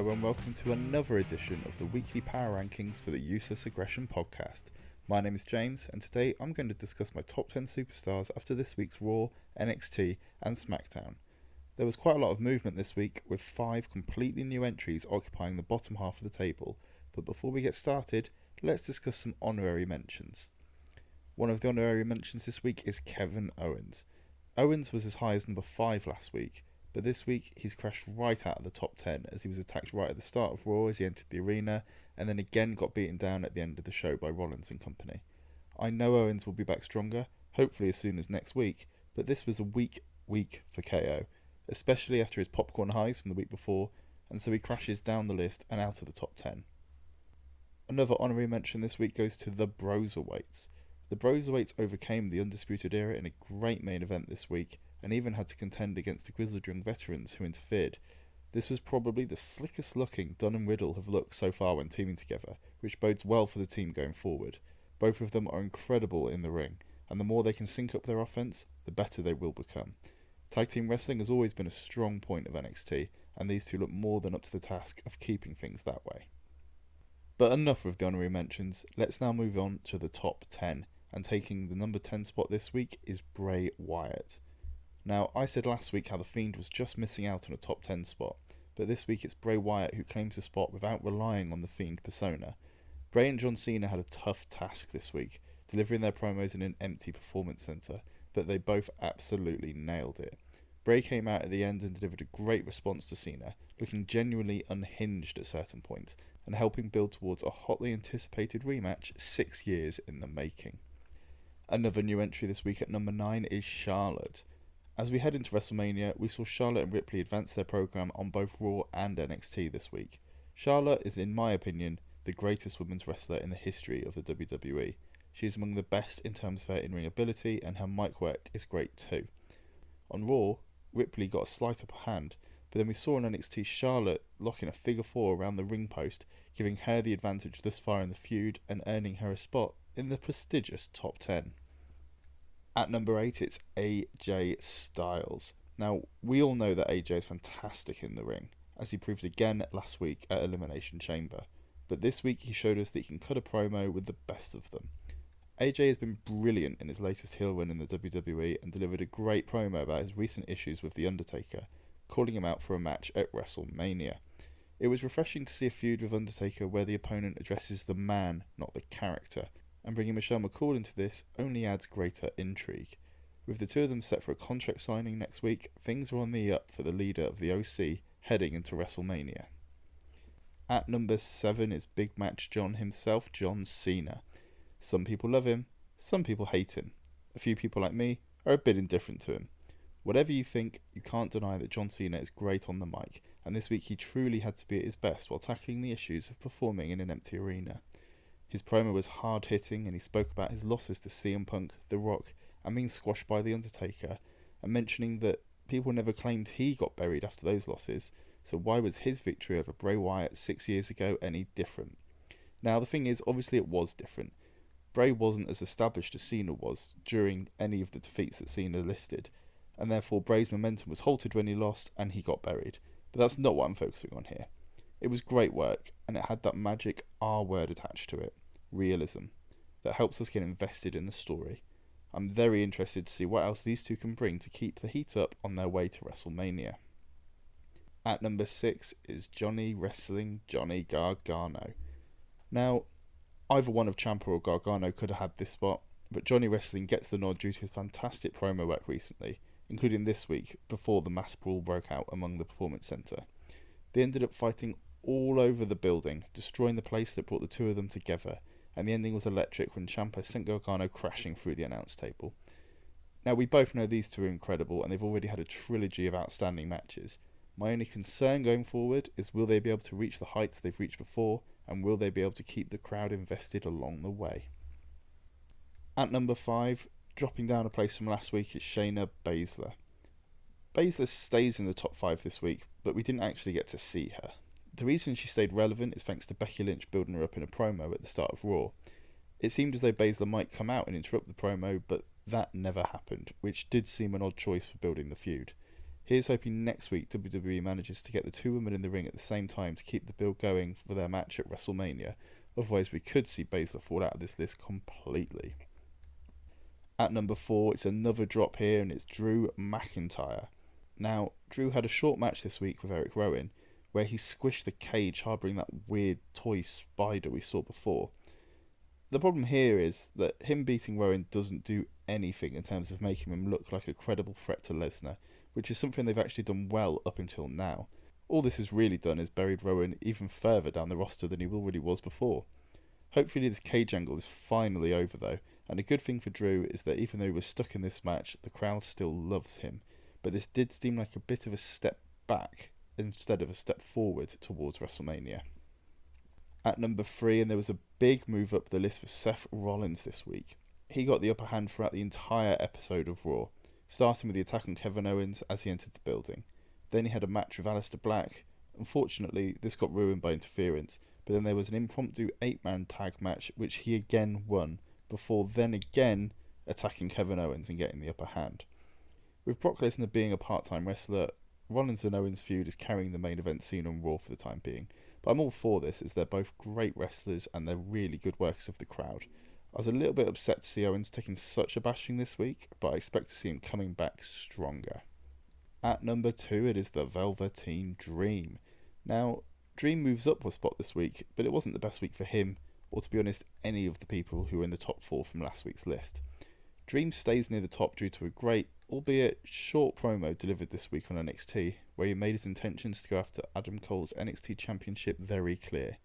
Hello and welcome to another edition of the weekly Power Rankings for the Useless Aggression podcast. My name is James and today I'm going to discuss my top 10 superstars after this week's Raw, NXT and SmackDown. There was quite a lot of movement this week with 5 completely new entries occupying the bottom half of the table, but before we get started, let's discuss some honorary mentions. One of the honorary mentions this week is Kevin Owens. Owens was as high as number 5 last week, but this week he's crashed right out of the top 10 as he was attacked right at the start of Raw as he entered the arena and then again got beaten down at the end of the show by Rollins and company. I know Owens will be back stronger, hopefully as soon as next week, but this was a weak week for KO, especially after his popcorn highs from the week before, and so he crashes down the list and out of the top 10. Another honorary mention this week goes to the Broserweights. The Broserweights overcame the Undisputed Era in a great main event this week and even had to contend against the grizzled young veterans who interfered. This was probably the slickest looking Dunn and Riddle have looked so far when teaming together, which bodes well for the team going forward. Both of them are incredible in the ring, and the more they can sync up their offense, the better they will become. Tag team wrestling has always been a strong point of NXT, and these two look more than up to the task of keeping things that way. But enough of the honorary mentions, let's now move on to the top 10, and taking the number 10 spot this week is Bray Wyatt. Now, I said last week how The Fiend was just missing out on a top 10 spot, but this week it's Bray Wyatt who claims the spot without relying on the Fiend persona. Bray and John Cena had a tough task this week, delivering their promos in an empty performance centre, but they both absolutely nailed it. Bray came out at the end and delivered a great response to Cena, looking genuinely unhinged at certain points, and helping build towards a hotly anticipated rematch 6 years in the making. Another new entry this week at number 9 is Charlotte. As we head into WrestleMania, we saw Charlotte and Ripley advance their program on both Raw and NXT this week. Charlotte is, in my opinion, the greatest women's wrestler in the history of the WWE. She is among the best in terms of her in-ring ability, and her mic work is great too. On Raw, Ripley got a slight upper hand, but then we saw in NXT Charlotte locking a figure 4 around the ring post, giving her the advantage thus far in the feud and earning her a spot in the prestigious top 10. At number 8, it's AJ Styles. Now, we all know that AJ is fantastic in the ring, as he proved again last week at Elimination Chamber. But this week he showed us that he can cut a promo with the best of them. AJ has been brilliant in his latest heel run in the WWE and delivered a great promo about his recent issues with The Undertaker, calling him out for a match at WrestleMania. It was refreshing to see a feud with Undertaker where the opponent addresses the man, not the character, and bringing Michelle McCool into this only adds greater intrigue. With the two of them set for a contract signing next week, things are on the up for the leader of the OC heading into WrestleMania. At number 7 is Big Match John himself, John Cena. Some people love him, some people hate him. A few people like me are a bit indifferent to him. Whatever you think, you can't deny that John Cena is great on the mic, and this week he truly had to be at his best while tackling the issues of performing in an empty arena. His promo was hard-hitting and he spoke about his losses to CM Punk, The Rock and being squashed by The Undertaker, and mentioning that people never claimed he got buried after those losses, so why was his victory over Bray Wyatt 6 years ago any different? Now the thing is, obviously it was different. Bray wasn't as established as Cena was during any of the defeats that Cena listed, and therefore Bray's momentum was halted when he lost and he got buried. But that's not what I'm focusing on here. It was great work, and it had that magic R word attached to it. Realism, that helps us get invested in the story. I'm very interested to see what else these two can bring to keep the heat up on their way to WrestleMania. At number 6 is Johnny Gargano. Now, either one of Ciampa or Gargano could have had this spot, but Johnny Wrestling gets the nod due to his fantastic promo work recently, including this week before the mass brawl broke out among the Performance Center. They ended up fighting all over the building, destroying the place that brought the two of them together, and the ending was electric when Ciampa sent Gargano crashing through the announce table. Now, we both know these two are incredible and they've already had a trilogy of outstanding matches. My only concern going forward is will they be able to reach the heights they've reached before, and will they be able to keep the crowd invested along the way? At number 5, dropping down a place from last week, is Shayna Baszler. Baszler stays in the top 5 this week, but we didn't actually get to see her. The reason she stayed relevant is thanks to Becky Lynch building her up in a promo at the start of Raw. It seemed as though Baszler might come out and interrupt the promo, but that never happened, which did seem an odd choice for building the feud. Here's hoping next week WWE manages to get the two women in the ring at the same time to keep the build going for their match at WrestleMania. Otherwise we could see Baszler fall out of this list completely. At number 4, it's another drop here, and it's Drew McIntyre. Now, Drew had a short match this week with Eric Rowan, where he squished the cage harbouring that weird toy spider we saw before. The problem here is that him beating Rowan doesn't do anything in terms of making him look like a credible threat to Lesnar, which is something they've actually done well up until now. All this has really done is buried Rowan even further down the roster than he already was before. Hopefully this cage angle is finally over though, and a good thing for Drew is that even though he was stuck in this match, the crowd still loves him, but this did seem like a bit of a step back instead of a step forward towards WrestleMania. At number 3, and there was a big move up the list for Seth Rollins this week. He got the upper hand throughout the entire episode of Raw, starting with the attack on Kevin Owens as he entered the building. Then he had a match with Aleister Black. Unfortunately, this got ruined by interference, but then there was an impromptu 8-man tag match which he again won, before then again attacking Kevin Owens and getting the upper hand. With Brock Lesnar being a part-time wrestler, Rollins and Owens' feud is carrying the main event scene on Raw for the time being, but I'm all for this as they're both great wrestlers and they're really good workers of the crowd. I was a little bit upset to see Owens taking such a bashing this week, but I expect to see him coming back stronger. At number 2, it is the Velveteen Dream. Now, Dream moves up a spot this week, but it wasn't the best week for him, or to be honest, any of the people who were in the top 4 from last week's list. Dream stays near the top due to a great, albeit short promo delivered this week on NXT, where he made his intentions to go after Adam Cole's NXT Championship very clear.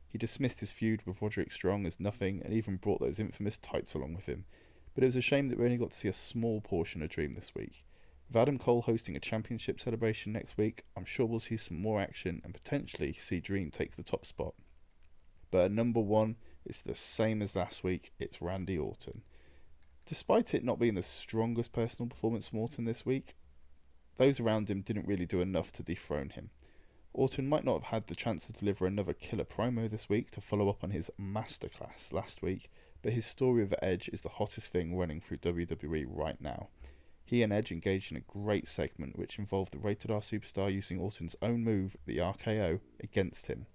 He dismissed his feud with Roderick Strong as nothing and even brought those infamous tights along with him, but it was a shame that we only got to see a small portion of Dream this week. With Adam Cole hosting a championship celebration next week, I'm sure we'll see some more action and potentially see Dream take the top spot. But at number 1, it's the same as last week, it's Randy Orton. Despite it not being the strongest personal performance from Orton this week, those around him didn't really do enough to dethrone him. Orton might not have had the chance to deliver another killer promo this week to follow up on his masterclass last week, but his story with Edge is the hottest thing running through WWE right now. He and Edge engaged in a great segment which involved the Rated R superstar using Orton's own move, the RKO, against him.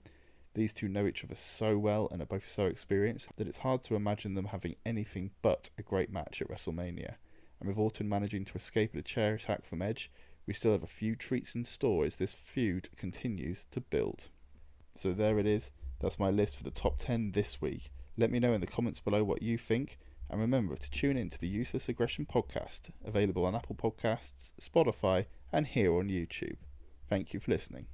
These two know each other so well and are both so experienced that it's hard to imagine them having anything but a great match at WrestleMania. And with Orton managing to escape a chair attack from Edge, we still have a few treats in store as this feud continues to build. So there it is, that's my list for the top 10 this week. Let me know in the comments below what you think, and remember to tune in to the Useless Aggression podcast, available on Apple Podcasts, Spotify, and here on YouTube. Thank you for listening.